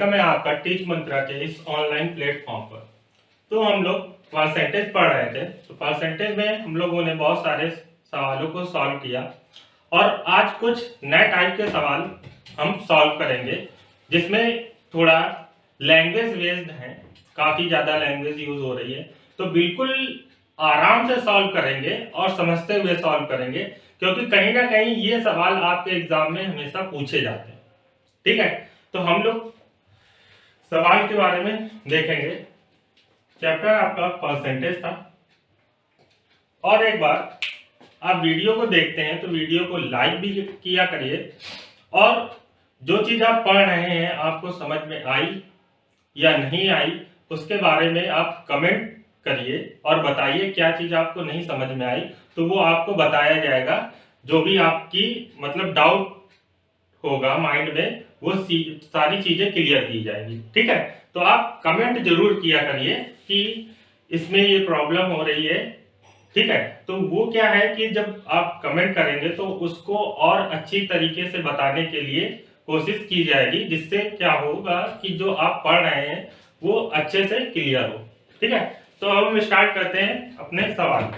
Welcome है आपका teach मंत्रा के इस ऑनलाइन प्लेटफॉर्म पर। तो हम लोग परसेंटेज पढ़ रहे थे, तो परसेंटेज में हम लोगों ने बहुत सारे सवालों को सॉल्व किया और आज कुछ नए टाइप के सवाल हम सॉल्व करेंगे जिसमें थोड़ा लैंग्वेज बेस्ड है, काफ़ी ज़्यादा लैंग्वेज यूज हो रही है, तो बिल्कुल आराम से सॉल्व करेंगे और समझते हुए सॉल्व करेंगे, क्योंकि कहीं ना कहीं ये सवाल आपके एग्जाम में हमेशा पूछे जाते हैं। ठीक है, तो हम लोग सवाल के बारे में देखेंगे। चैप्टर आपका परसेंटेज था। और एक बार आप वीडियो को देखते हैं तो वीडियो को लाइक भी किया करिए, और जो चीज आप पढ़ रहे हैं आपको समझ में आई या नहीं आई उसके बारे में आप कमेंट करिए और बताइए क्या चीज आपको नहीं समझ में आई, तो वो आपको बताया जाएगा। जो भी आपकी मतलब डाउट होगा माइंड में वो सारी चीजें क्लियर की जाएंगी। ठीक है, तो आप कमेंट जरूर किया करिए कि इसमें ये प्रॉब्लम हो रही है। ठीक है, तो वो क्या है कि जब आप कमेंट करेंगे तो उसको और अच्छी तरीके से बताने के लिए कोशिश की जाएगी, जिससे क्या होगा कि जो आप पढ़ रहे हैं वो अच्छे से क्लियर हो। ठीक है, तो अब हम स्टार्ट करते हैं अपने सवाल।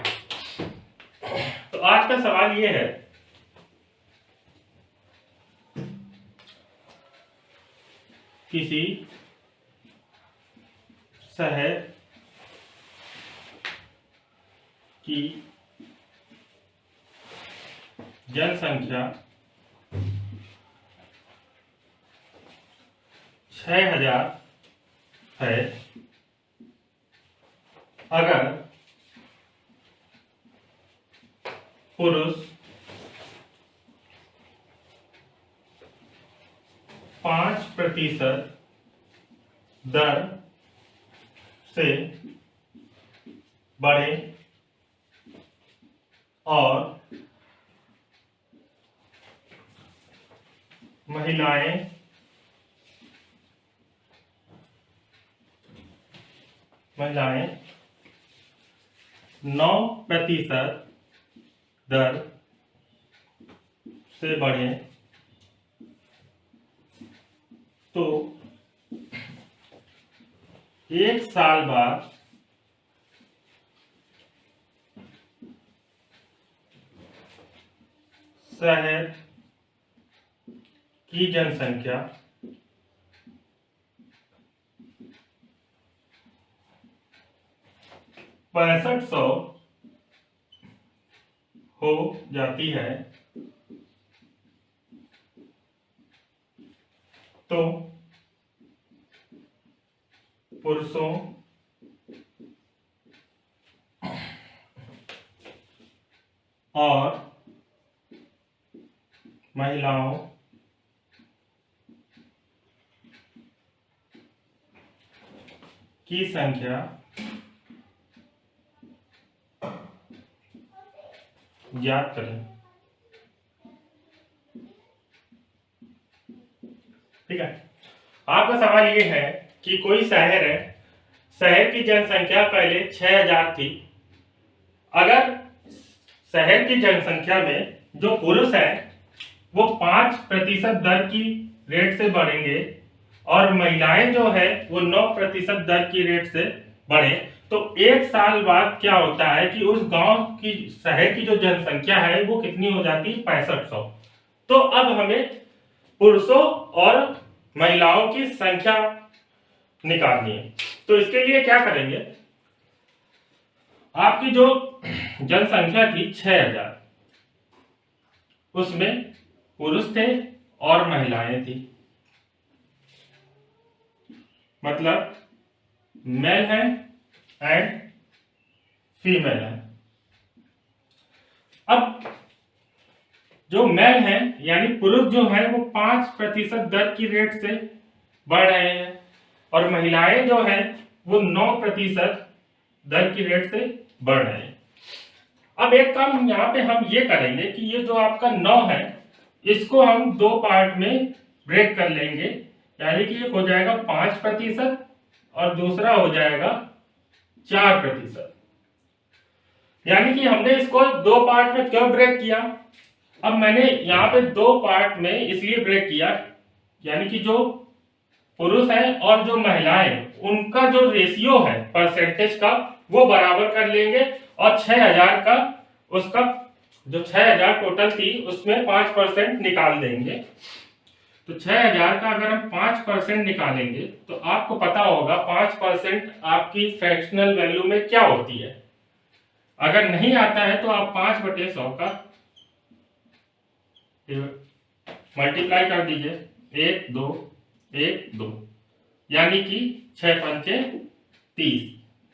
तो आज का सवाल ये है, किसी शहर की जनसंख्या 6000 है। अगर पुरुष 5% दर से बढ़े और महिलाएं 9% दर से बढ़े, तो एक साल बाद शहर की जनसंख्या 6500 हो जाती है। तो पुरुषों और महिलाओं की संख्या ज्ञात करें। ठीक है, आपका सवाल ये है कि कोई शहर है, शहर की जनसंख्या पहले 6000 थी। अगर शहर की जनसंख्या में जो पुरुष है वो 5% दर की रेट से बढ़ेंगे और महिलाएं जो है वो 9% दर की रेट से बढ़े, तो एक साल बाद क्या होता है कि उस गांव की शहर की जो जनसंख्या है वो कितनी हो जाती है? 6500। तो अब हमें पुरुषों और महिलाओं की संख्या निकालनी है। तो इसके लिए क्या करेंगे, आपकी जो जनसंख्या थी 6000, उसमें पुरुष थे और महिलाएं थी, मतलब मेल है एंड फीमेल है। अब जो मेल है यानी पुरुष जो है वो 5% दर की रेट से बढ़ रहे हैं और महिलाएं जो है वो 9% दर की रेट से बढ़ रहे हैं। अब एक काम यहाँ पे हम ये करेंगे कि ये जो आपका 9 है इसको हम दो पार्ट में ब्रेक कर लेंगे, यानी कि एक हो जाएगा 5% और दूसरा हो जाएगा 4%। यानी कि हमने इसको दो पार्ट में क्यों ब्रेक किया? अब मैंने यहाँ पे दो पार्ट में इसलिए ब्रेक किया, यानी कि जो पुरुष हैं और जो महिलाएं, उनका जो रेशियो है परसेंटेज का वो बराबर कर लेंगे, और 6,000 का उसका जो 6,000 टोटल थी उसमें 5% निकाल देंगे। तो 6,000 का अगर हम 5% निकालेंगे तो आपको पता होगा 5% आपकी फ्रैक्शनल वैल्यू में क्या होती है। अगर नहीं आता है तो आप 5/100 का मल्टीप्लाई कर दीजिए, 1 2 1 2, यानी कि 6×5 30,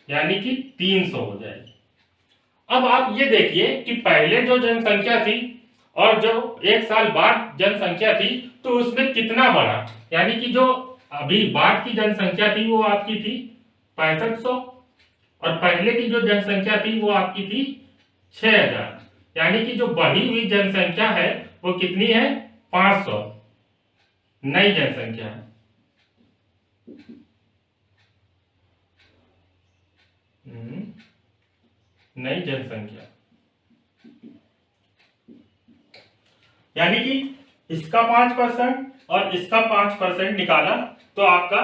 यानी कि 300 हो जाएगी। अब आप ये देखिए कि पहले जो जनसंख्या थी और जो 1 साल बाद जनसंख्या थी तो उसमें कितना बढ़ा, यानी कि जो अभी बाद की जनसंख्या थी वो आपकी थी 6500, और पहले की जो जनसंख्या थी वो आपकी थी 6,000, यानी कि जो बढ़ी हुई जनसंख्या है वो कितनी है, 500 नई जनसंख्या है। नई जनसंख्या, यानी कि इसका 5% और इसका 5% निकाला तो आपका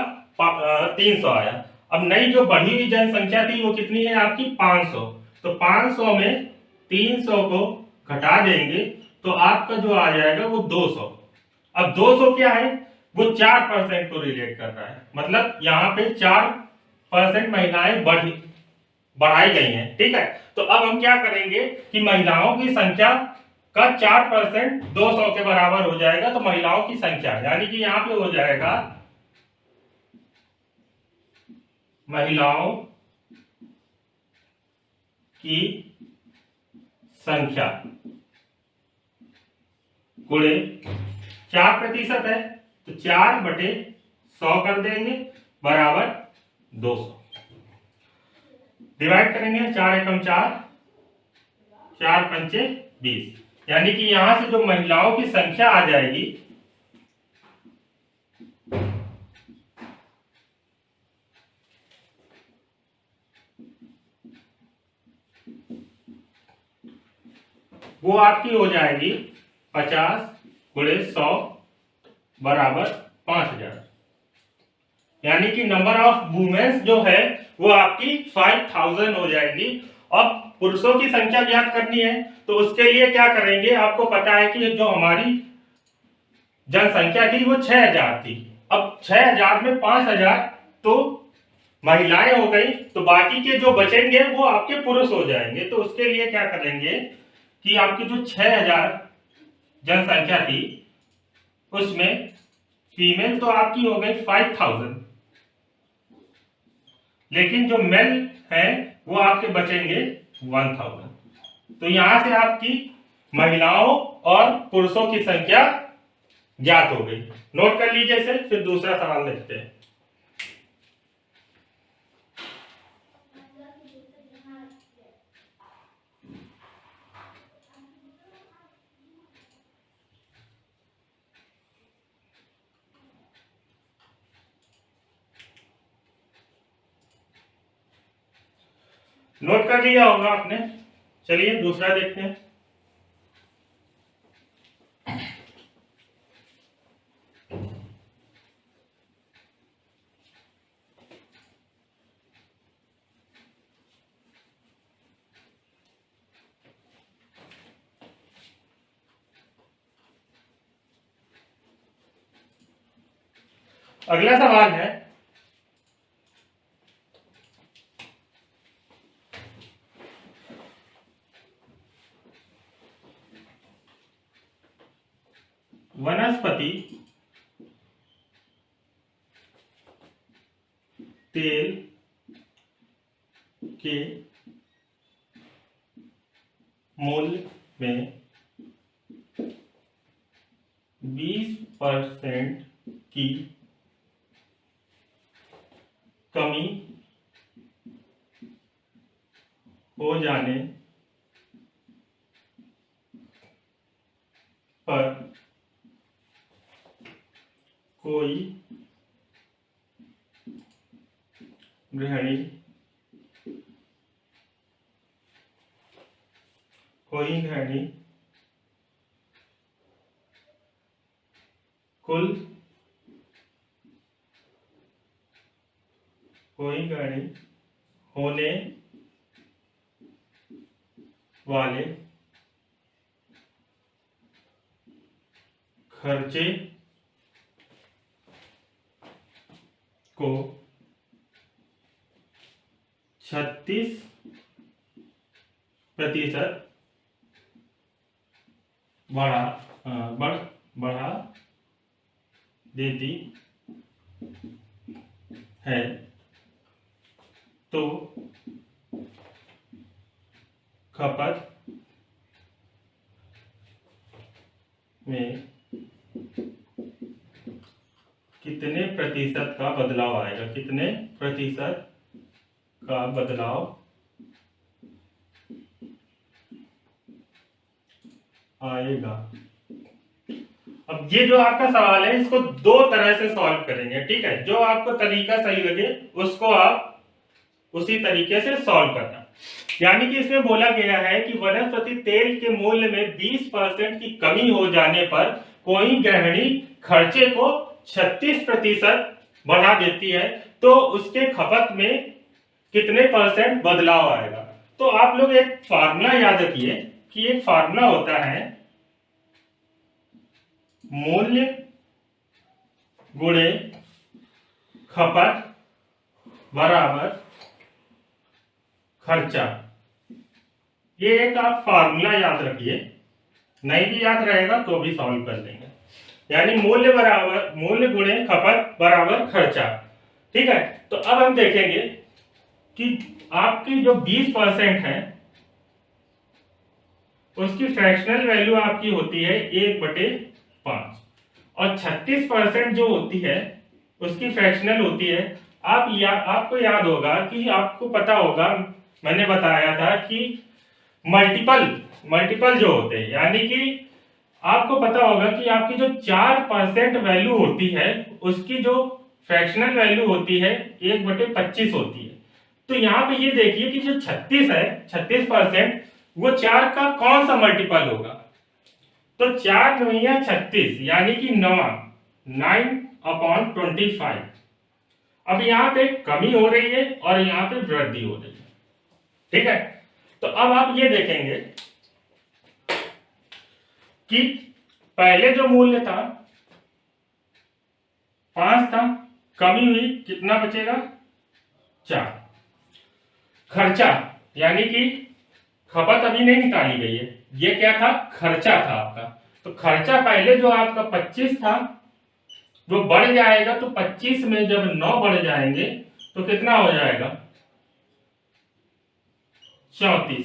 300 आया। अब नई जो बढ़ी हुई जनसंख्या थी वो कितनी है आपकी 500, तो 500 में 300 को घटा देंगे तो आपका जो आ जाएगा वो 200। अब 200 क्या है, वो 4% को रिलेट कर रहा है, मतलब यहाँ पे 4% महिलाएं बढ़ाई गई हैं, ठीक है। तो अब हम क्या करेंगे कि महिलाओं की संख्या का 4% 200 के बराबर हो जाएगा, तो महिलाओं की संख्या यानी कि यहाँ पे हो जाएगा महिलाओं की संख्या गुणे 4% है तो 4/100 कर देंगे बराबर 200। डिवाइड करेंगे, 4 × 4 4×5 20, यानी कि यहां से जो महिलाओं की संख्या आ जाएगी वो आपकी हो जाएगी 50×100 बराबर 5,000, यानी कि नंबर ऑफ वुमेन्स जो है वो आपकी 5,000 हो जाएगी। अब पुरुषों की संख्या ज्ञात करनी है तो उसके लिए क्या करेंगे, आपको पता है कि जो हमारी जनसंख्या थी वो 6,000 थी। अब 6,000 में 5,000 तो महिलाएं हो गई, तो बाकी के जो बचेंगे वो आपके पुरुष हो जाएंगे। तो उसके लिए क्या करेंगे कि आपकी जो 6,000 जनसंख्या थी उसमें फीमेल तो आपकी हो गई 5,000, लेकिन जो मेल है वो आपके बचेंगे 1,000। तो यहां से आपकी महिलाओं और पुरुषों की संख्या ज्ञात हो गई। नोट कर लीजिए इसे, फिर दूसरा सवाल देखते हैं। नोट कर लिया होगा आपने, चलिए दूसरा देखते हैं। अगला सवाल है, वनस्पति तेल के मूल्य में 20% की कमी हो जाने पर कोई गृहिणी कुल कोई गाड़ी होने वाले खर्चे को 36% बढ़ा देती है तो खपत में कितने प्रतिशत का बदलाव आएगा, कितने प्रतिशत का बदलाव आएगा। अब ये जो आपका सवाल है इसको दो तरह से सॉल्व करेंगे, ठीक है। जो आपको तरीका सही लगे उसको आप उसी तरीके से सॉल्व करना। यानी कि इसमें बोला गया है कि वनस्पति तेल के मूल्य में 20% की कमी हो जाने पर कोई गृहिणी खर्चे को 36% बढ़ा देती है तो उसके खपत में कितने परसेंट बदलाव आएगा। तो आप लोग एक फार्मूला याद रखिए कि एक फार्मूला होता है मूल्य गुणे खपत बराबर खर्चा। ये एक आप फार्मूला याद रखिए, नहीं भी याद रहेगा तो भी सॉल्व कर लेंगे। यानी मूल्य गुणे खपत बराबर खर्चा, ठीक है। तो अब हम देखेंगे कि आपकी जो 20% है उसकी फ्रैक्शनल वैल्यू आपकी होती है 1/5 और 36% जो होती है उसकी फ्रैक्शनल होती है आपको याद होगा कि आपको पता होगा, मैंने बताया था कि मल्टीपल जो होते हैं, यानी कि आपको पता होगा कि आपकी जो 4% वैल्यू होती है उसकी जो फ्रैक्शनल वैल्यू होती है 1/25 होती है। तो यहाँ पे ये देखिए कि जो 36 है 36% वो 4 का कौन सा मल्टीपल होगा। तो 4 9 36 यानी कि 9/25। अब यहाँ पे कमी हो रही है और यहाँ पे वृद्धि हो रही है, ठीक है। तो अब आप ये देखेंगे कि पहले जो मूल्य था 5 था, कमी हुई, कितना बचेगा 4। खर्चा यानी कि खपत अभी नहीं निकाली गई है, ये क्या था खर्चा था आपका। तो खर्चा पहले जो आपका 25 था जो बढ़ जाएगा, तो 25 में जब 9 बढ़ जाएंगे तो कितना हो जाएगा 34।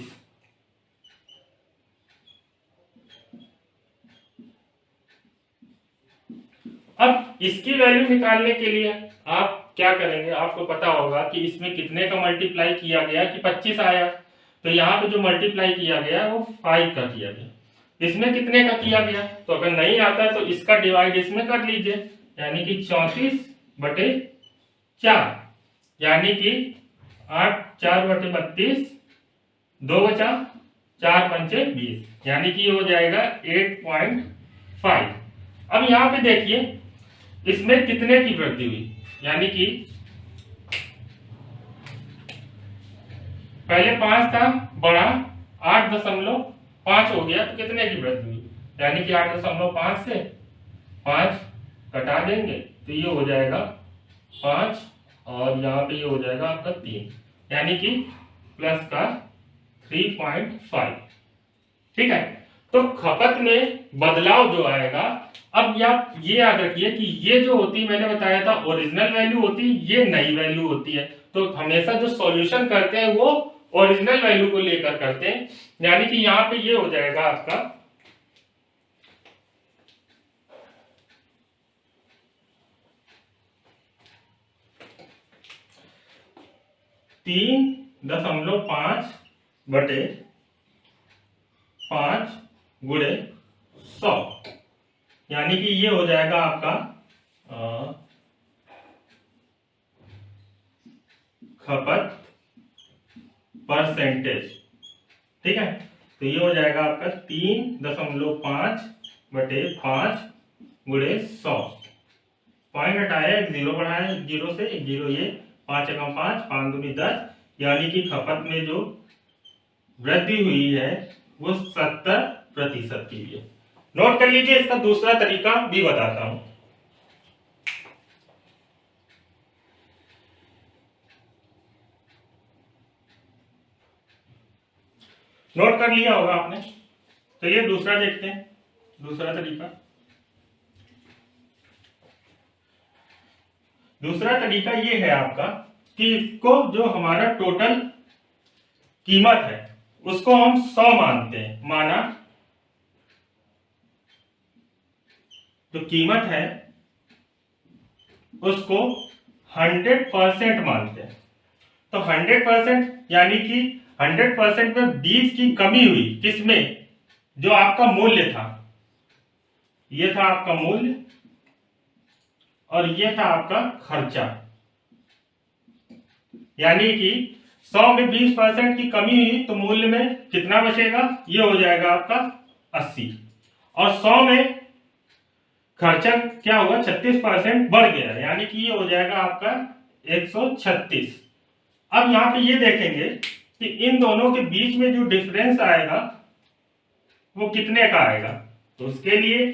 अब इसकी वैल्यू निकालने के लिए आप क्या करेंगे, आपको पता होगा कि इसमें कितने का मल्टीप्लाई किया गया कि 25 आया, तो यहाँ पे जो मल्टीप्लाई किया गया वो 5 का किया गया। इसमें कितने का किया गया, तो अगर नहीं आता तो इसका डिवाइड इसमें कर लीजिए, यानी कि 34/4 यानी कि 8 4/32 2 बचा 4 पंचे 20 यानी कि ये हो जाएगा 8.5। अब यहाँ पे देखिए इसमें कितने की वृद्धि हुई, यानी कि पहले 5 था बढ़ा 8.5 हो गया, तो कितने की वृद्धि हुई, यानी कि 8.5 से 5 घटा देंगे तो ये हो जाएगा 5 और यहाँ पे ये हो जाएगा आपका 3, यानी कि प्लस का 3.5, ठीक है। तो खपत में बदलाव जो आएगा, अब आप ये याद रखिए कि ये जो होती मैंने बताया था ओरिजिनल वैल्यू होती, ये नई वैल्यू होती है। तो हमेशा जो सॉल्यूशन करते हैं वो ओरिजिनल वैल्यू को लेकर करते हैं, यानी कि यहाँ पे ये हो जाएगा आपका 3.5/5 गुणे 100, यानी कि ये हो जाएगा आपका खपत परसेंटेज, ठीक है। तो ये हो जाएगा आपका 3.5/5 गुणे 100। पॉइंट हटाया, एक जीरो बढ़ाया, जीरो से एक जीरो ये 5 एकम 5, 5 दूनी 10, यानी कि खपत में जो वृद्धि हुई है वो 70% की है। नोट कर लीजिए, इसका दूसरा तरीका भी बताता हूं। नोट कर लिया होगा आपने। चलिए दूसरा देखते हैं, दूसरा तरीका। दूसरा तरीका ये है आपका कि इसको जो हमारा टोटल कीमत है उसको हम 100 मानते हैं। माना जो कीमत है उसको 100% मानते हैं। तो 100% यानी कि 100% में 20 की कमी हुई, किसमें? जो आपका मूल्य था, ये था आपका मूल्य और ये था आपका खर्चा। यानी कि 100 में 20% की कमी हुई तो मूल्य में कितना बचेगा? ये हो जाएगा आपका 80। और 100 में खर्चा क्या होगा? 36% बढ़ गया, यानी कि ये हो जाएगा आपका 136। अब यहां पे ये देखेंगे कि इन दोनों के बीच में जो डिफरेंस आएगा वो कितने का आएगा। तो उसके लिए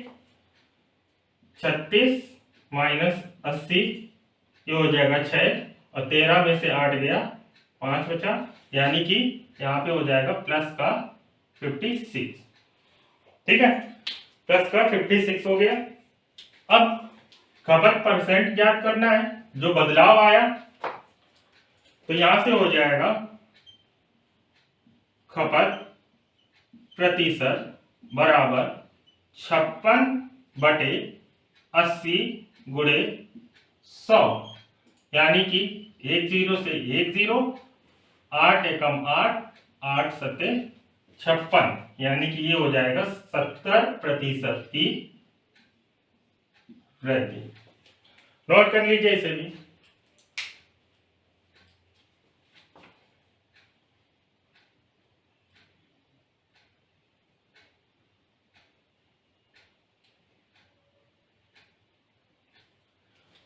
36 माइनस 80, ये हो जाएगा 6, और 13 में से 8 गया, 5 बचा, यानी कि यहाँ पे हो जाएगा प्लस का 56। ठीक है, प्लस का 56 हो गया। अब खपत परसेंट ज्ञात करना है, जो बदलाव आया, तो यहां से हो जाएगा खपत प्रतिशत बराबर 56/80 गुणे 100, यानी कि 10 से 10, 8 एकम 8, 8 सते 56, यानी कि ये हो जाएगा 70% की वृद्धि। नोट कर लीजिए इसे भी।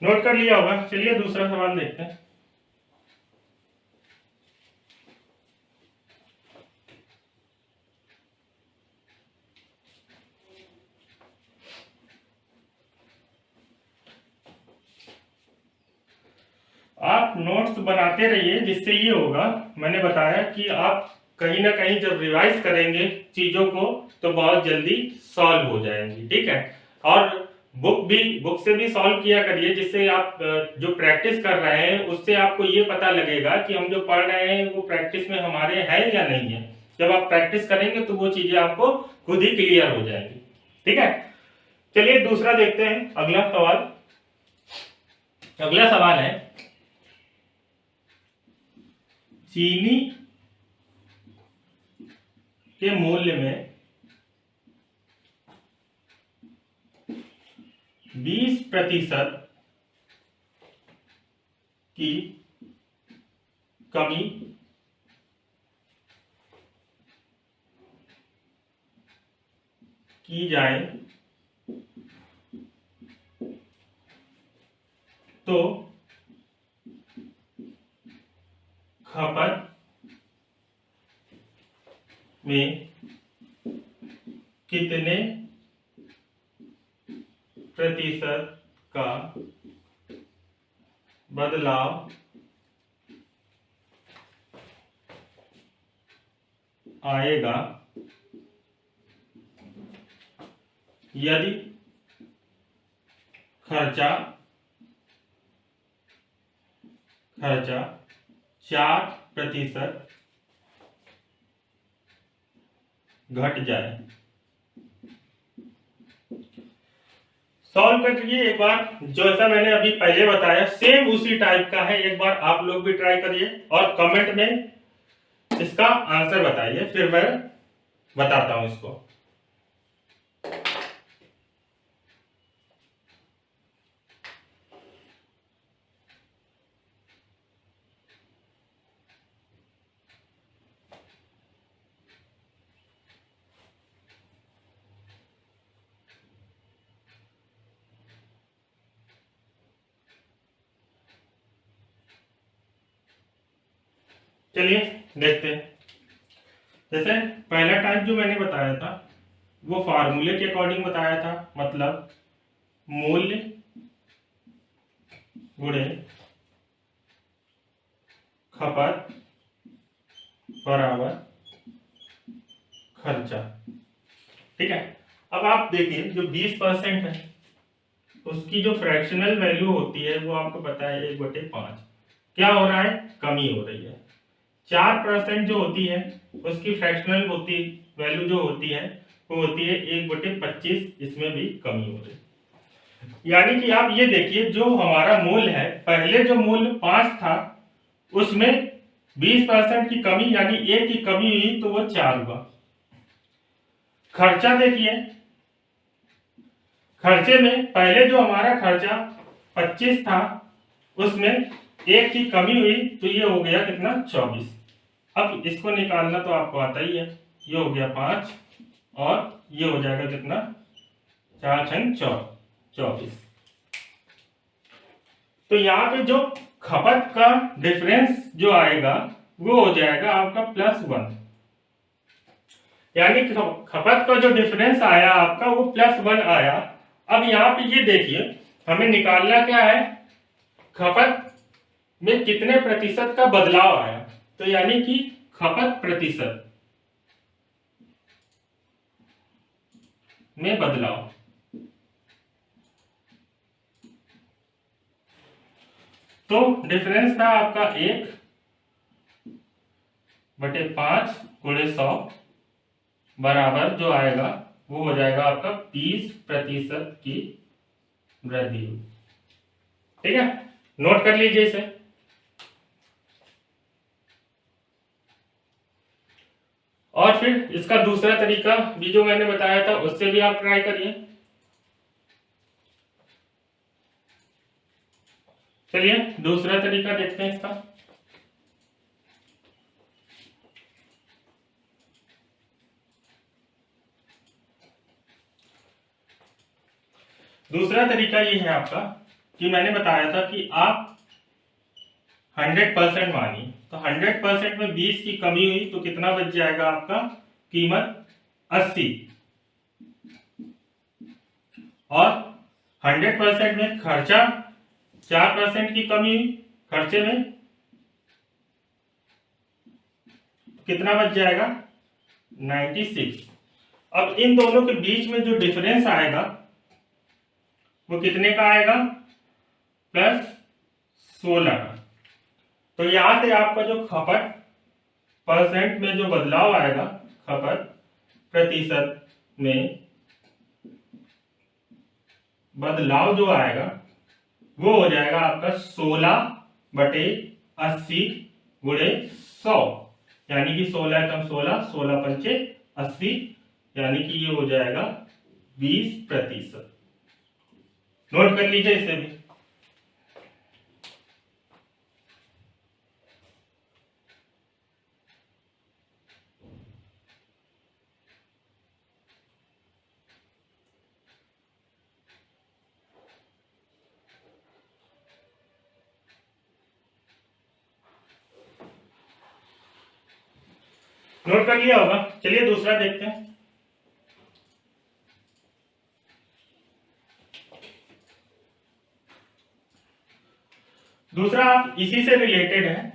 नोट कर लिया होगा। चलिए दूसरा सवाल देखते हैं। आप नोट्स बनाते रहिए, जिससे ये होगा, मैंने बताया कि आप कहीं ना कहीं जब रिवाइज करेंगे चीजों को तो बहुत जल्दी सॉल्व हो जाएंगी। ठीक है, और बुक से भी सॉल्व किया करिए, जिससे आप जो प्रैक्टिस कर रहे हैं उससे आपको ये पता लगेगा कि हम जो पढ़ रहे हैं वो प्रैक्टिस में हमारे हैं या नहीं है। जब आप प्रैक्टिस करेंगे तो वो चीजें आपको खुद ही क्लियर हो जाएंगी। ठीक है, चलिए दूसरा देखते हैं, अगला सवाल। अगला सवाल है, चीनी के मूल्य में 20% की कमी की जाए तो खपत में कितने प्रतिशत का बदलाव आएगा यदि खर्चा 4% घट जाए। सॉल्व करिए एक बार, जैसा मैंने अभी पहले बताया सेम उसी टाइप का है। एक बार आप लोग भी ट्राई करिए और कमेंट में इसका आंसर बताइए, फिर मैं बताता हूं इसको। चलिए देखते हैं। जैसे पहला टाइप जो मैंने बताया था वो फार्मूले के अकॉर्डिंग बताया था, मतलब मूल्य गुणे खपत बराबर खर्चा। ठीक है। अब आप देखिए जो 20% है उसकी जो फ्रैक्शनल वैल्यू होती है वो आपको पता है 1/5। क्या हो रहा है, कमी हो रही है। 4% जो होती है उसकी फ्रैक्शनल होती वैल्यू जो होती है वो होती है 1/25, इसमें भी कमी हो रही है। यानी कि आप ये देखिए जो हमारा मूल्य है, पहले जो मूल्य 5 था उसमें 20% की कमी यानी 1 की कमी हुई तो वो 4 हुआ। खर्चा देखिए, खर्चे में पहले जो हमारा खर्चा 25 था उसमें 1 की कमी हुई तो ये हो गया कितना, 24। अब इसको निकालना तो आपको आता ही है, ये हो गया 5 और ये हो जाएगा कितना, 4 छंग 24। तो यहाँ पे जो खपत का डिफरेंस जो आएगा वो हो जाएगा आपका +1। यानी खपत का जो डिफरेंस आया आपका वो +1 आया। अब यहाँ पे ये देखिए हमें निकालना क्या है, खपत में कितने प्रतिशत का बदलाव आया। तो यानी कि खपत प्रतिशत में बदलाव, तो डिफरेंस था आपका 1/5 × 100 बराबर जो आएगा वो हो जाएगा आपका 20% की वृद्धि। ठीक है, नोट कर लीजिए इसे। और फिर इसका दूसरा तरीका भी जो मैंने बताया था उससे भी आप ट्राई करिए। चलिए दूसरा तरीका देखते हैं इसका। दूसरा तरीका ये है आपका कि मैंने बताया था कि आप 100% मानिए, तो 100% में 20 की कमी हुई तो कितना बच जाएगा आपका, कीमत 80। और 100% में खर्चा 4% की कमी हुई, खर्चे में कितना बच जाएगा, 96। अब इन दोनों के बीच में जो डिफरेंस आएगा वो कितने का आएगा, +16 का। तो यहां से आपका जो खपत परसेंट में जो बदलाव आएगा, खपत प्रतिशत में बदलाव जो आएगा वो हो जाएगा आपका 16/80 × 100। यानी कि 16 कम 16, 16×5 80, यानी कि ये हो जाएगा 20%। नोट कर लीजिए इसे भी। नोट कर लिया होगा। चलिए दूसरा देखते हैं। दूसरा आप इसी से रिलेटेड है।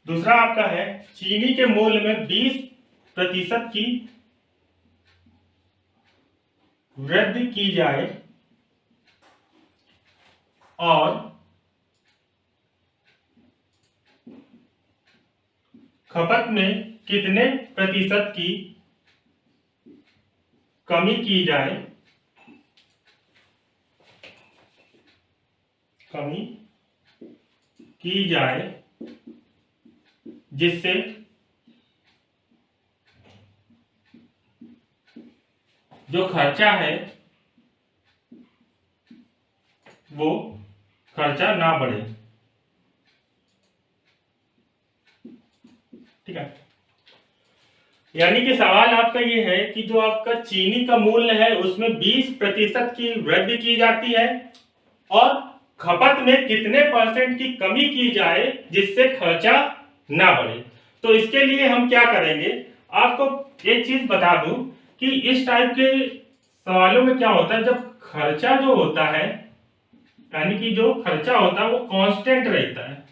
दूसरा आपका है चीनी के मूल्य में 20% की वृद्धि की जाए और खपत में कितने प्रतिशत की कमी की जाए, कमी की जाए जिससे जो खर्चा है वो खर्चा ना बढ़े। ठीक है, यानी कि सवाल आपका ये है कि जो आपका चीनी का मूल्य है उसमें 20% की वृद्धि की जाती है और खपत में कितने परसेंट की कमी की जाए जिससे खर्चा ना बढ़े। तो इसके लिए हम क्या करेंगे, आपको एक चीज बता दूं कि इस टाइप के सवालों में क्या होता है, जब खर्चा जो होता है यानी कि जो खर्चा होता है वो कांस्टेंट रहता है,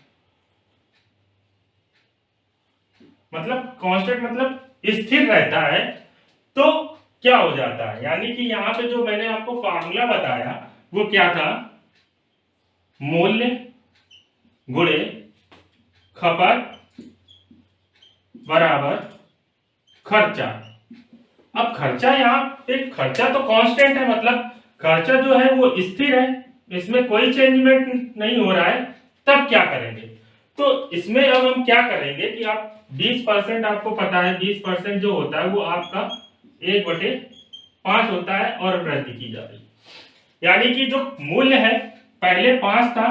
मतलब कांस्टेंट मतलब स्थिर रहता है। तो क्या हो जाता है, यानी कि यहां पे जो मैंने आपको फार्मूला बताया वो क्या था, मूल्य गुणे खपत बराबर खर्चा। अब खर्चा यहाँ पे खर्चा तो कांस्टेंट है, मतलब खर्चा जो है वो स्थिर है, इसमें कोई चेंजमेंट नहीं हो रहा है। तब क्या करेंगे, तो इसमें अब हम क्या करेंगे कि आप 20% आपको पता है 20% जो होता है वो आपका 1/5 होता है और वृद्धि की जा रही, यानी कि जो मूल्य है पहले 5 था,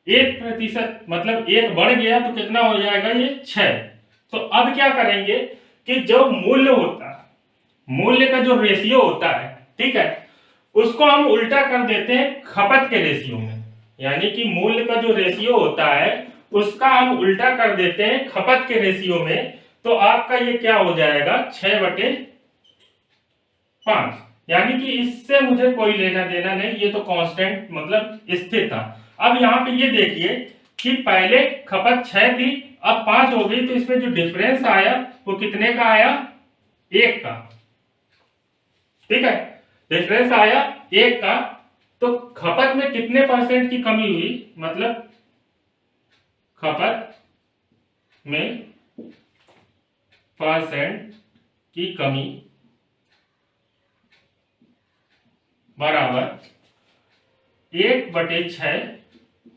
1% मतलब 1 बढ़ गया तो कितना हो जाएगा ये 6। तो अब क्या करेंगे कि जो मूल्य होता है, मूल्य का जो रेशियो होता है, ठीक है, उसको हम उल्टा कर देते हैं खपत के रेशियो में, यानी कि मूल्य का जो रेशियो होता है उसका हम उल्टा कर देते हैं खपत के रेशियो में। तो आपका ये क्या हो जाएगा 6/5, यानी कि इससे मुझे कोई लेना देना नहीं, ये तो कांस्टेंट मतलब स्थिर था। अब यहाँ पे ये देखिए कि पहले खपत 6 थी, अब 5 हो गई, तो इसमें जो डिफरेंस आया वो कितने का आया, 1 का। ठीक है, डिफरेंस आया 1 का। तो खपत में कितने परसेंट की कमी हुई, मतलब खपत में परसेंट की कमी बराबर 1/6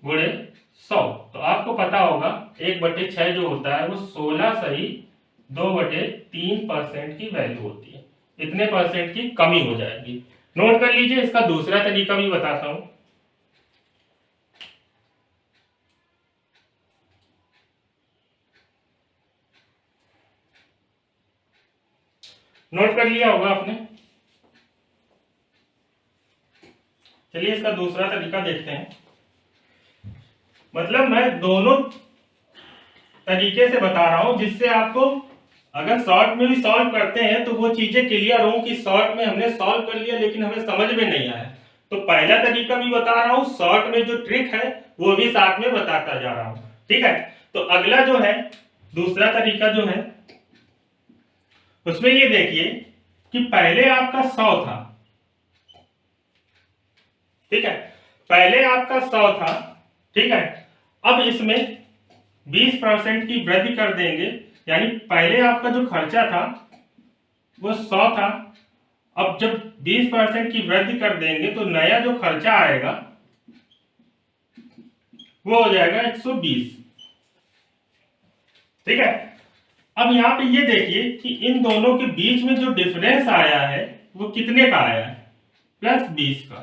गुणे 100। तो आपको पता होगा 1/6 जो होता है वो 16 सही 2/3% की वैल्यू होती है, इतने परसेंट की कमी हो जाएगी। नोट कर लीजिए, इसका दूसरा तरीका भी बताता हूं। नोट कर लिया होगा आपने, चलिए इसका दूसरा तरीका देखते हैं। मतलब मैं दोनों तरीके से बता रहा हूं जिससे आपको अगर शॉर्ट में भी सॉल्व करते हैं तो वो चीजें क्लियर हो कि शॉर्ट में हमने सॉल्व कर लिया लेकिन हमें समझ में नहीं आया। तो पहला तरीका भी बता रहा हूं, शॉर्ट में जो ट्रिक है वो भी साथ में बताता जा रहा हूं। ठीक है, तो अगला जो है दूसरा तरीका जो है उसमें ये देखिए कि पहले आपका 100 था, ठीक है, पहले आपका 100 था, ठीक है, अब इसमें 20% की वृद्धि कर देंगे, यानी पहले आपका जो खर्चा था वो 100 था, अब जब 20% की वृद्धि कर देंगे तो नया जो खर्चा आएगा वो हो जाएगा 120। ठीक है, अब यहां पे ये देखिए कि इन दोनों के बीच में जो डिफरेंस आया है वो कितने का आया है, +20 का।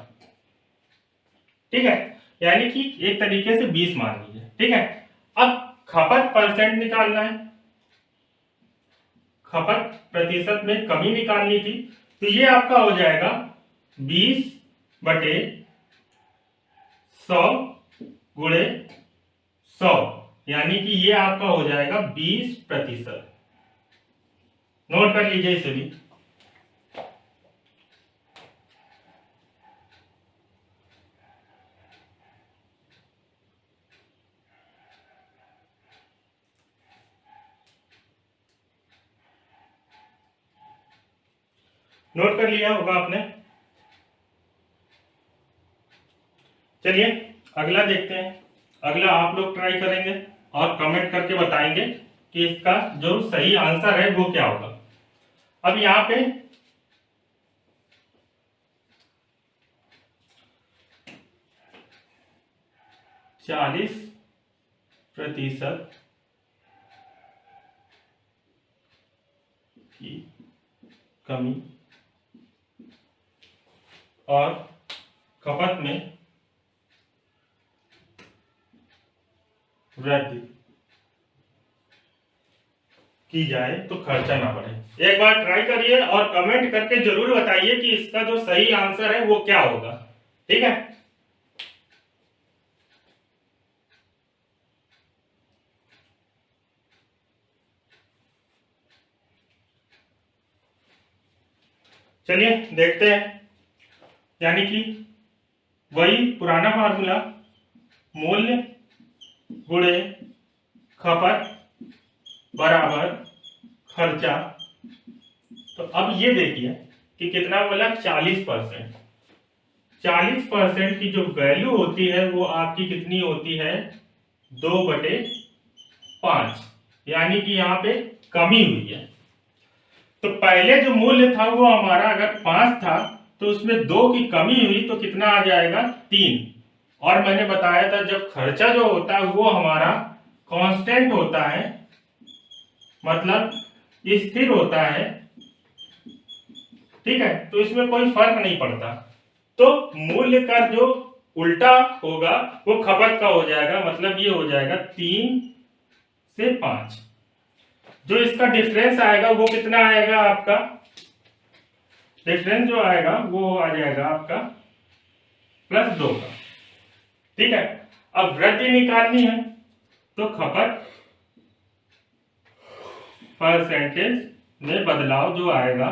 ठीक है, यानी कि एक तरीके से 20 मान लीजिए। ठीक है, अब खपत परसेंट निकालना है, खपत प्रतिशत में कमी निकालनी थी, तो ये आपका हो जाएगा 20/100 गुणे 100, यानी कि ये आपका हो जाएगा 20%। नोट कर लीजिए इसे भी। नोट कर लिया होगा आपने। चलिए अगला देखते हैं, अगला आप लोग ट्राई करेंगे और कमेंट करके बताएंगे कि इसका जो सही आंसर है वो क्या होगा। अब यहां पे 40% की कमी और खपत में वृद्धि की जाए तो खर्चा ना बढ़े। एक बार ट्राई करिए और कमेंट करके जरूर बताइए कि इसका जो सही आंसर है वो क्या होगा। ठीक है, चलिए देखते हैं। यानी कि वही पुराना फार्मूला, मूल्य गुणे खपत बराबर खर्चा। तो अब ये देखिए कि कितना बोला, 40%। 40% की जो वैल्यू होती है वो आपकी कितनी होती है, 2/5, यानी कि यहाँ पे कमी हुई है। तो पहले जो मूल्य था वो हमारा अगर 5 था तो उसमें 2 की कमी हुई तो कितना आ जाएगा, 3। और मैंने बताया था जब खर्चा जो होता है वो हमारा कांस्टेंट होता है, मतलब स्थिर होता है। ठीक है, तो इसमें कोई फर्क नहीं पड़ता। तो मूल्य का जो उल्टा होगा वो खपत का हो जाएगा, मतलब ये हो जाएगा 3 से 5। जो इसका डिफरेंस आएगा वो कितना आएगा, आपका डिफरेंस जो आएगा वो आ जाएगा आपका +2 का। ठीक है, अब वृद्धि निकालनी है तो खपत परसेंटेज में बदलाव जो आएगा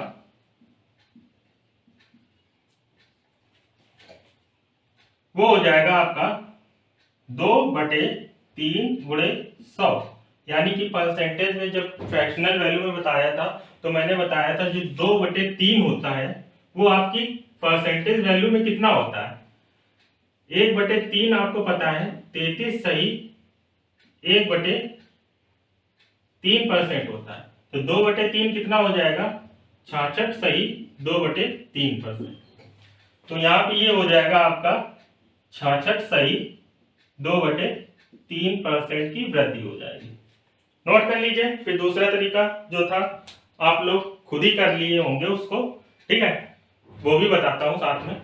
वो हो जाएगा आपका 2/3 गुणे 100। यानी कि परसेंटेज में जब फ्रैक्शनल वैल्यू में बताया था तो मैंने बताया था जो 2/3 होता है वो आपकी परसेंटेज वैल्यू में कितना होता है, 1/3 आपको पता है 33 सही 1/3% होता है। तो 2/3 कितना हो जाएगा, 66 सही 2/3%। तो यहाँ पे ये हो जाएगा आपका 66 सही 2/3% की वृद्धि हो जाएगी। नोट कर लीजिए। फिर दूसरा तरीका जो था आप लोग खुद ही कर लिए होंगे उसको, ठीक है, वो भी बताता हूं साथ में।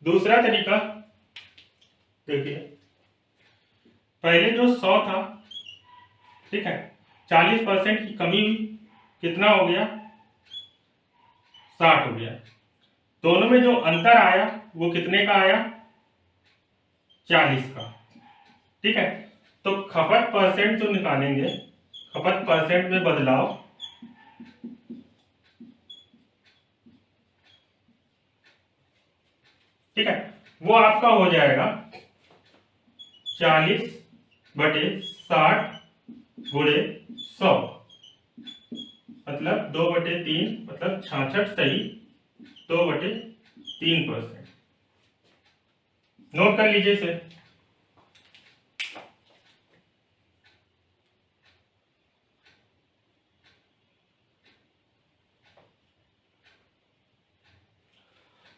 दूसरा तरीका देखिए, पहले जो 100 था, ठीक है, 40% की कमी हुई, कितना हो गया, 60 हो गया। दोनों में जो अंतर आया वो कितने का आया, 40 का। ठीक है, तो खपत परसेंट जो निकालेंगे, खपत परसेंट में बदलाव, ठीक है, वो आपका हो जाएगा 40/60 गुणे 100, मतलब 2/3, मतलब 66 सही 2/3%। नोट कर लीजिए इसे।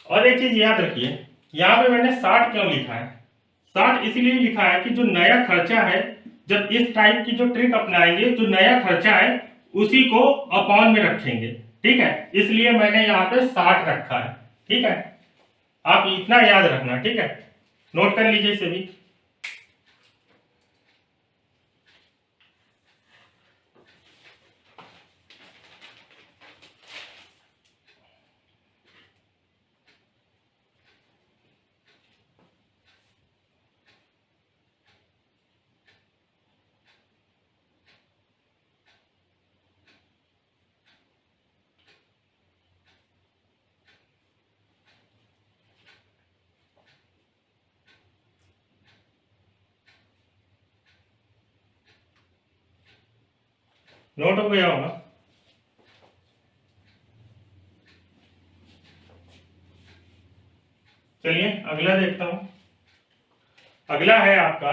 और एक चीज याद रखिए, यहां पे मैंने 60 क्यों लिखा है, 60 इसलिए लिखा है कि जो नया खर्चा है, जब इस टाइप की जो ट्रिक अपनाएंगे, जो नया खर्चा है उसी को अपॉन में रखेंगे। ठीक है, इसलिए मैंने यहाँ पे 60 रखा है। ठीक है, आप इतना याद रखना। ठीक है, नोट कर लीजिए इसे भी। नोट हो गया होगा। चलिए अगला देखता हूं। अगला है आपका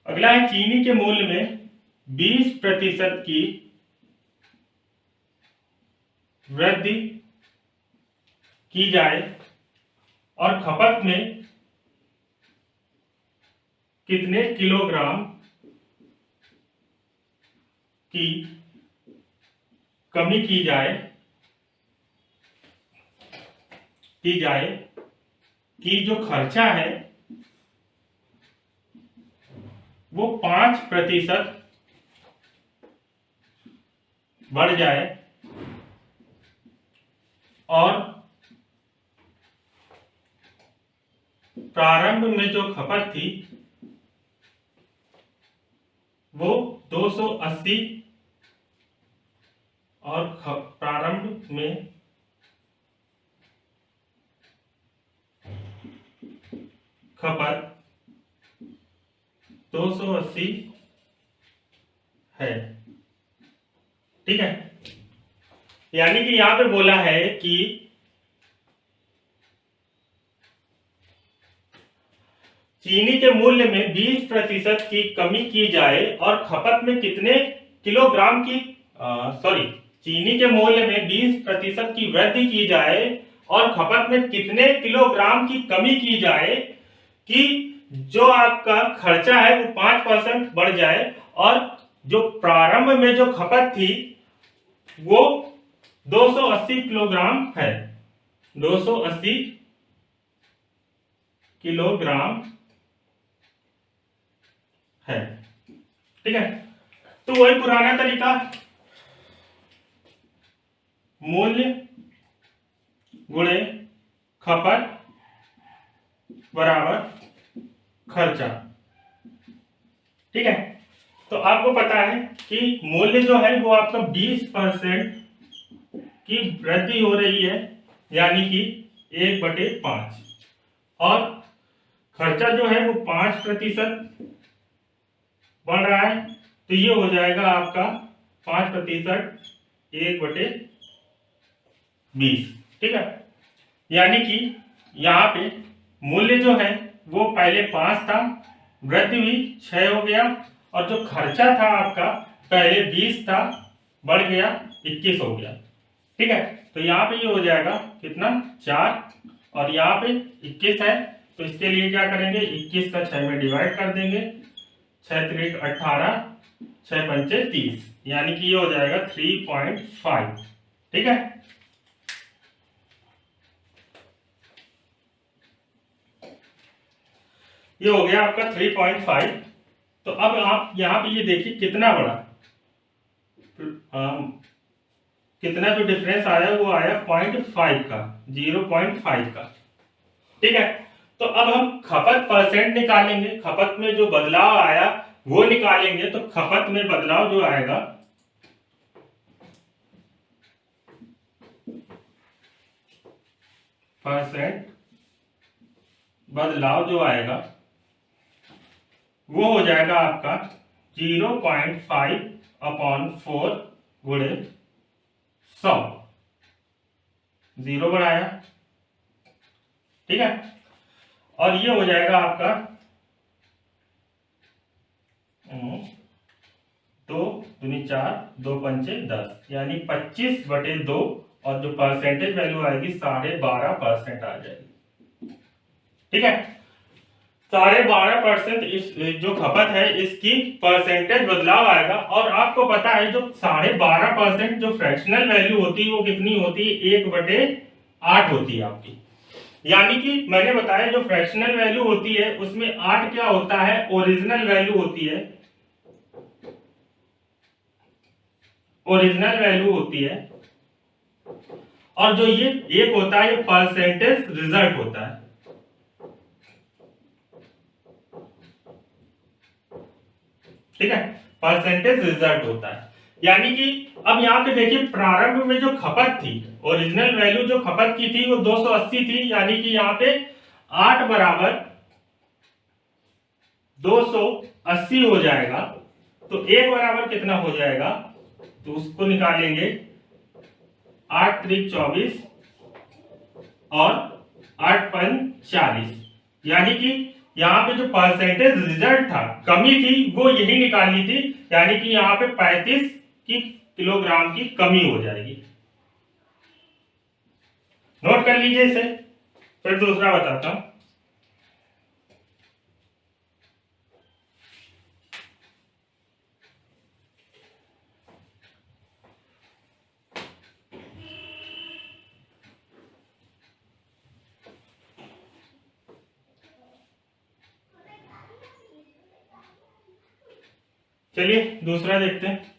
अगला है चीनी के मूल्य में 20% की वृद्धि की जाए और खपत में कितने किलोग्राम की कमी की जाए कि जो खर्चा है वो 5% बढ़ जाए और प्रारंभ में जो खपत थी वो 280 और प्रारंभ में खपत 280 है। ठीक है, यानी कि यहां पे बोला है कि चीनी के मूल्य में 20% की कमी की जाए और खपत में कितने किलोग्राम की चीनी के मूल्य में 20% की वृद्धि की जाए और खपत में कितने किलोग्राम की कमी की जाए कि जो आपका खर्चा है वो 5% बढ़ जाए और जो प्रारंभ में जो खपत थी वो 280 किलोग्राम है, 280 किलोग्राम है। ठीक है, तो वही पुराना तरीका, मूल्य गुणे खपत बराबर खर्चा। ठीक है, तो आपको पता है कि मूल्य जो है वो आपका 20% की वृद्धि हो रही है, यानी कि 1/5, और खर्चा जो है वो 5% बढ़ रहा है, तो ये हो जाएगा आपका 5% 1/20। ठीक है, यानी कि यहाँ पे मूल्य जो है वो पहले 5 था, वृद्धि हुई 6 हो गया, और जो खर्चा था आपका पहले 20 था, बढ़ गया 21 हो गया। ठीक है, तो यहाँ पे ये हो जाएगा कितना 4, और यहाँ पे 21 है, तो इसके लिए क्या करेंगे 21 का 6 में डिवाइड कर देंगे, 6 त्रिक 18, 6 पंचे 30, यानी कि ये हो जाएगा 3.5। ठीक है, ये हो गया आपका 3.5। तो अब आप यहां पे ये देखिए कितना बड़ा, कितना जो डिफरेंस आया वो आया 0.5 का, 0.5 का। ठीक है, तो अब हम खपत परसेंट निकालेंगे, खपत में जो बदलाव आया वो निकालेंगे। तो खपत में बदलाव जो आएगा परसेंट बदलाव जो आएगा वो हो जाएगा आपका 0.5/4 गुणे 100, 0 बढ़ाया। ठीक है, और ये हो जाएगा आपका 2 दूनी 4, 2 पंचे 10, यानी 25/2, और जो परसेंटेज वैल्यू आएगी 12.5% आ जाएगी। ठीक है, 12.5% इस जो खपत है इसकी परसेंटेज बदलाव आएगा। और आपको पता है जो 12.5% जो फ्रैक्शनल वैल्यू होती है वो कितनी होती है, 1/8 होती है आपकी। यानी कि मैंने बताया जो फ्रैक्शनल वैल्यू होती है उसमें 8 क्या होता है, ओरिजिनल वैल्यू होती है, ओरिजिनल वैल्यू होती है, और जो ये 1 होता है ये परसेंटेज रिजल्ट होता है। ठीक है, परसेंटेज रिजल्ट होता है। यानी कि अब यहाँ पे देखिए प्रारंभ में जो खपत थी, ओरिजिनल वैल्यू जो खपत की थी वो 280 थी, यानी कि यहाँ पे 8 बराबर 280 हो जाएगा। तो 1 बराबर कितना हो जाएगा, तो उसको निकालेंगे 8 त्रिक 24 और 8 पंच 40, यानी कि यहाँ पे जो परसेंटेज रिजल्ट था, कमी थी, वो यही निकालनी थी, यानी कि यहाँ पे 35 की किलोग्राम की कमी हो जाएगी। नोट कर लीजिए इसे। फिर दूसरा बताता हूं। चलिए दूसरा देखते हैं।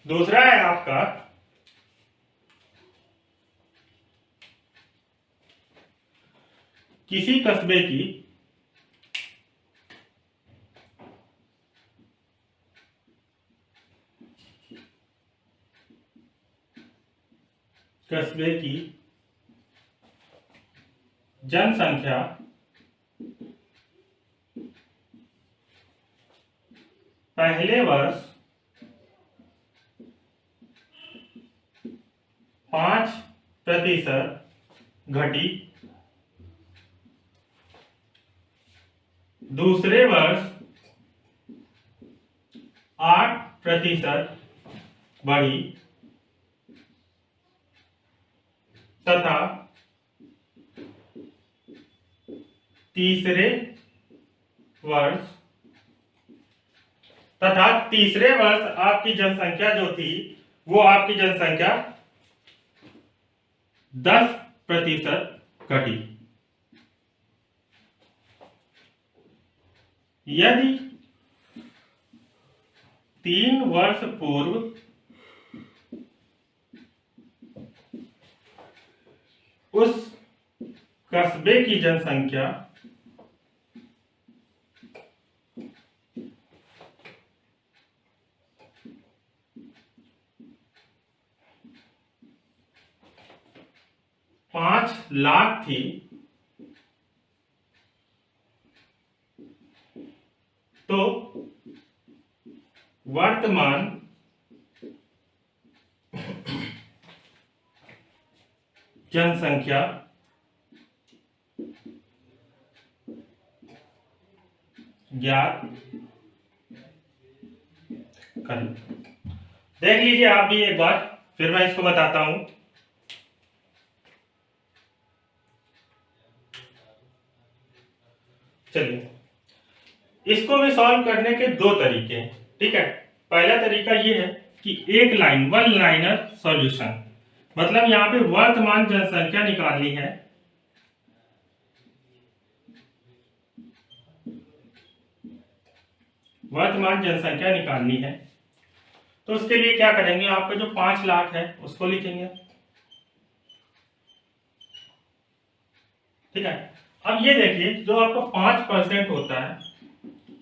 दूसरा है आपका किसी कस्बे की जनसंख्या पहले वर्ष 5% घटी, दूसरे वर्ष 8% बढ़ी तथा तीसरे वर्ष आपकी जनसंख्या जो थी वो आपकी जनसंख्या 10% घटी। यदि 3 वर्ष पूर्व उस कस्बे की जनसंख्या 5 लाख थी, तो वर्तमान जनसंख्या ज्ञात करें। देख लीजिए आप भी एक बार, फिर मैं इसको बताता हूं। चलिए, इसको भी सॉल्व करने के दो तरीके हैं, ठीक है। पहला तरीका ये है कि एक लाइन, वन लाइनर सॉल्यूशन, मतलब यहां पे वर्तमान जनसंख्या निकालनी है। वर्तमान जनसंख्या निकालनी है तो उसके लिए क्या करेंगे, आपका जो 5 लाख है उसको लिखेंगे, ठीक है। अब ये देखिए, जो आपका 5% होता है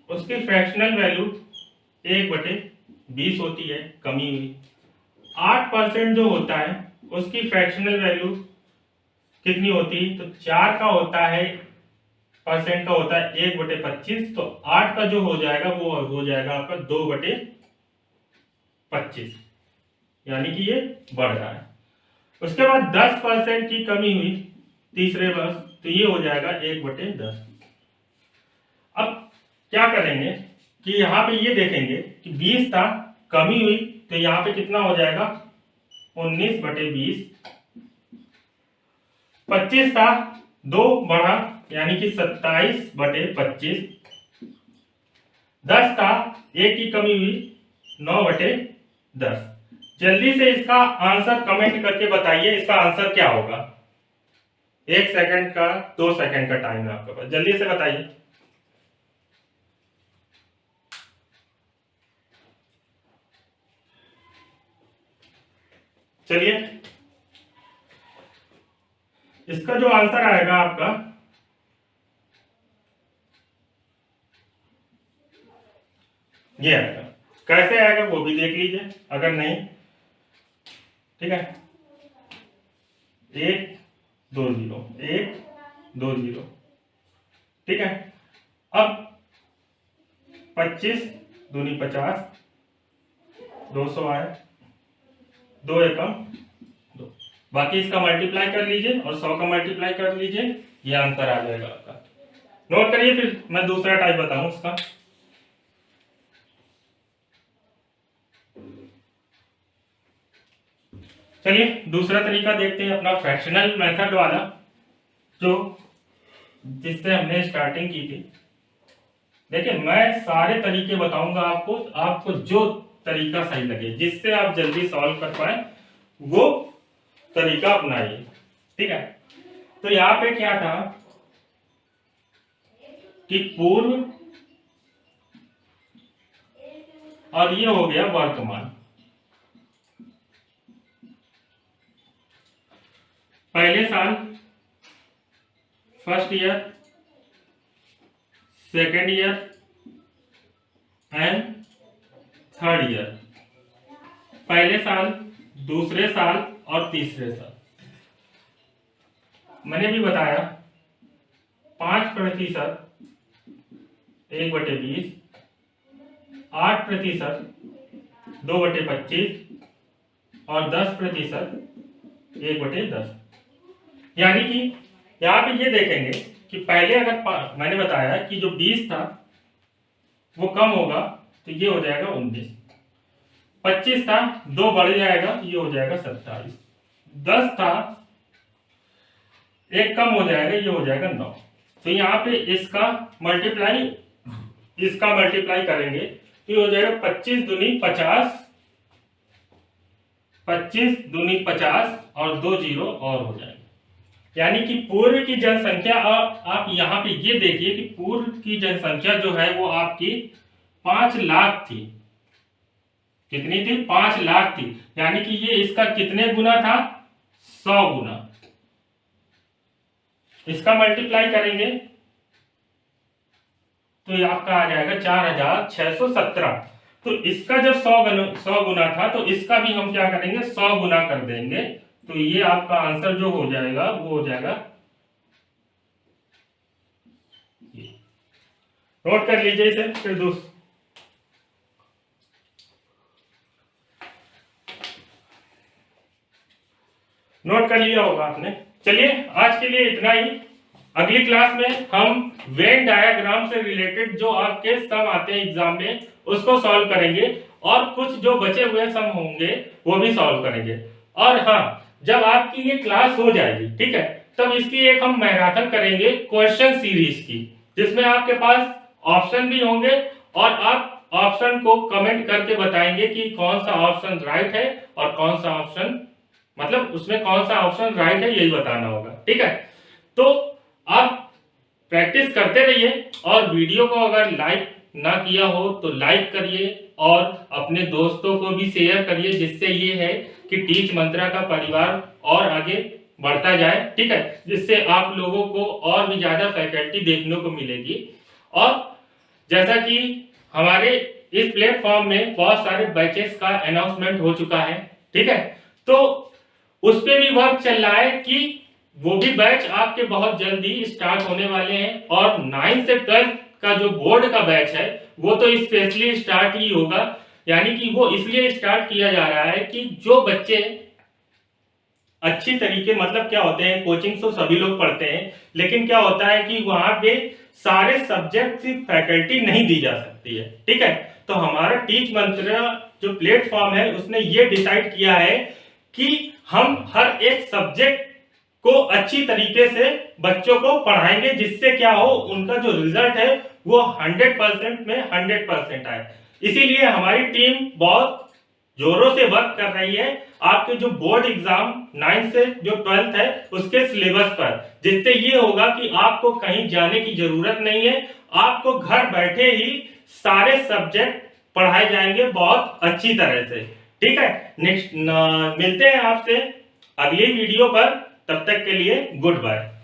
उसकी फ्रैक्शनल वैल्यू 1/20 होती है, कमी हुई। 8% जो होता है उसकी फ्रैक्शनल वैल्यू कितनी होती है, तो 4 का होता है, परसेंट का होता है 1/25, तो 8 का जो हो जाएगा वो हो जाएगा आपका 2/25, यानी कि ये बढ़ रहा है। उसके बाद 10% की कमी हुई तीसरे वर्ष, तो ये हो जाएगा 1/10। अब क्या करेंगे कि यहाँ पे ये देखेंगे कि 20 था, कमी हुई, तो यहाँ पे कितना हो जाएगा 19/20। 25 था, 2 बढ़ा, यानी कि 27/25। 10 था, 1 की कमी हुई, 9/10। जल्दी से इसका आंसर कमेंट करके बताइए, इसका आंसर क्या होगा। 1 सेकंड का, 2 सेकंड का टाइम है आपके पास, जल्दी से बताइए। चलिए, इसका जो आंसर आएगा आपका, ये आएगा। कैसे आएगा वो भी देख लीजिए, अगर नहीं ठीक है, 1 2 0 1 2 0, ठीक है। अब 25 दूनी 50, 200 आया, 2 एकम 2, बाकी इसका मल्टीप्लाई कर लीजिए और 100 का मल्टीप्लाई कर लीजिए, ये आंसर आ जाएगा आपका। नोट करिए, फिर मैं दूसरा टाइप बताऊं उसका। चलिए दूसरा तरीका देखते हैं अपना फ्रैक्शनल मेथड वाला, जो जिससे हमने स्टार्टिंग की थी। देखिए मैं सारे तरीके बताऊंगा आपको, आपको जो तरीका सही लगे, जिससे आप जल्दी सॉल्व कर पाए, वो तरीका अपनाइए, ठीक है। तो यहां पे क्या था कि पूर्व और ये हो गया वर्तमान। पहले साल, first year, second year and third year. पहले साल, दूसरे साल और तीसरे साल। मैंने भी बताया 5% 1/20, 8% 2/25 और 10% 1/10। यानी कि यहाँ पे ये देखेंगे कि पहले अगर मैंने बताया कि जो 20 था वो कम होगा तो ये हो जाएगा 19, 25 था 2 बढ़ जाएगा, ये हो जाएगा 27, 10 था 1 कम हो जाएगा, ये हो जाएगा 9। तो यहाँ पे इसका मल्टीप्लाई करेंगे तो ये हो जाएगा 25 दूनी 50, 25 दूनी 50 और 2 जीरो और हो जाएगा। यानी कि पूर्व की जनसंख्या, आप यहाँ पे ये देखिए कि पूर्व की जनसंख्या जो है वो आपकी 5 लाख थी। कितनी थी? 5 लाख थी। यानी कि ये इसका कितने गुना था? 100 गुना। इसका मल्टीप्लाई करेंगे तो ये आपका आ जाएगा 4617। तो इसका जब 100 गुना था तो इसका भी हम क्या करेंगे? 100 गुना कर देंगे। तो ये आपका आंसर जो हो जाएगा वो हो जाएगा, नोट कर लीजिए इसे। फिर नोट कर लिया होगा आपने। चलिए आज के लिए इतना ही। अगली क्लास में हम वेन डायग्राम से रिलेटेड जो आपके सम आते हैं एग्जाम में उसको सॉल्व करेंगे और कुछ जो बचे हुए सम होंगे वो भी सॉल्व करेंगे। और हाँ, जब आपकी ये क्लास हो जाएगी, ठीक है, तब इसकी एक हम मैराथन करेंगे क्वेश्चन सीरीज की, जिसमें आपके पास ऑप्शन भी होंगे और आप ऑप्शन को कमेंट करके बताएंगे कि कौन सा ऑप्शन राइट है और कौन सा ऑप्शन, मतलब उसमें कौन सा ऑप्शन राइट है यही बताना होगा, ठीक है। तो आप प्रैक्टिस करते रहिए और वीडियो को अगर लाइक ना किया हो तो लाइक करिए और अपने दोस्तों को भी शेयर करिए, जिससे ये है कि टीच मंत्रा का परिवार और आगे बढ़ता जाए, ठीक है, जिससे आप लोगों को और भी ज्यादा फैकल्टी देखने को मिलेगी। और जैसा कि हमारे इस प्लेटफॉर्म में बहुत सारे बैचेस का अनाउंसमेंट हो चुका है, ठीक है, तो उस पे भी वर्क चल रहा है कि वो भी बैच आपके बहुत जल्दी स्टार्ट होने वाले हैं। और 9 से 12 का जो बोर्ड का बैच है वो तो स्पेशली स्टार्ट ही होगा। यानी कि वो इसलिए स्टार्ट किया जा रहा है कि जो बच्चे अच्छी तरीके, मतलब क्या होते हैं, कोचिंग तो सभी लोग पढ़ते हैं, लेकिन क्या होता है कि वहां पे सारे सब्जेक्ट की फैकल्टी नहीं दी जा सकती है, ठीक है। तो हमारा टीच मंत्रा जो प्लेटफॉर्म है उसने ये डिसाइड किया है कि हम हर एक सब्जेक्ट को अच्छी तरीके से बच्चों को पढ़ाएंगे, जिससे क्या हो, उनका जो रिजल्ट है वो 100% में 100% आए। इसीलिए हमारी टीम बहुत जोरों से वर्क कर रही है आपके जो बोर्ड एग्जाम 9 से जो 12th है उसके सिलेबस पर, जिससे ये होगा कि आपको कहीं जाने की जरूरत नहीं है, आपको घर बैठे ही सारे सब्जेक्ट पढ़ाए जाएंगे बहुत अच्छी तरह से, ठीक है। नेक्स्ट मिलते हैं आपसे अगली वीडियो पर, तब तक के लिए गुड बाय।